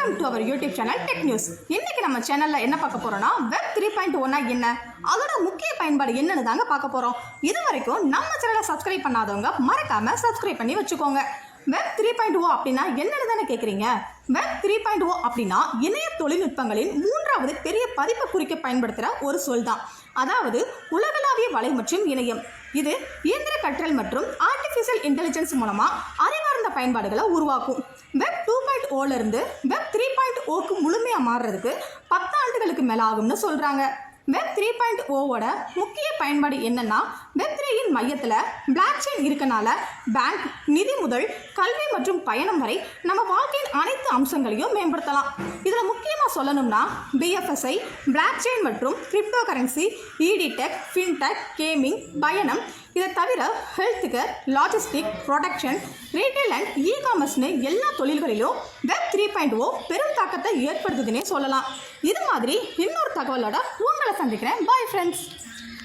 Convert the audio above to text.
Welcome to our YouTube channel tech news. இன்னைக்கு நம்ம சேனல்ல என்ன பார்க்க போறோம்னா வெப் 3.1 என்ன, அதோட முக்கிய பயன்பாடு என்னன்னு தாங்க பார்க்க போறோம். இது வரைக்கும் நம்ம சேனலை சப்ஸ்கிரைப் பண்ணாதவங்க மறக்காம சப்ஸ்கிரைப் பண்ணி வச்சுக்கோங்க. வெப் 3.0 அப்படின்னா என்னன்னு தானே கேட்குறீங்க. வெப் 3.0 அப்படின்னா இணைய தொழில்நுட்பங்களின் மூன்றாவது பெரிய பதிப்பை குறிக்க பயன்படுத்துகிற ஒரு சொல் தான். அதாவது உலகளாவிய வலை மற்றும் இணையம். இது இயந்திர கற்றல் மற்றும் ஆர்டிஃபிஷியல் இன்டெலிஜென்ஸ் மூலமாக அறிவார்ந்த பயன்பாடுகளை உருவாக்கும். வெப் 2.0 இருந்து வெப் 3.0க்கு முழுமையாக மாறுறதுக்கு 10 ஆண்டுகளுக்கு மேலே ஆகும்னு சொல்கிறாங்க. வெப் 3.0வோட முக்கிய பயன்பாடு என்னன்னா, வெப் 3ன் மையத்தில் பிளாக் செயின் இருக்கனால பேங்க், நிதி முதல் கல்வி மற்றும் பயணம் வரை நம்ம வாழ்க்கையின் அனைத்து அம்சங்களையும் மேம்படுத்தலாம். இதில் முக்கியமாக சொல்லணும்னா BFSI, பிளாக் செயின் மற்றும் cryptocurrency, EdTech, fintech, gaming, பயணம், இதை தவிர health care, logistic, production, retail and இ-காமர்ஸ்னு எல்லா தொழில்களிலும் வெப் 3.0 பெரும் தாக்கத்தை ஏற்படுத்துதுன்னே சொல்லலாம். இது மாதிரி இன்னொரு தகவலோட உங்களை சந்திக்கிறேன். Bye friends.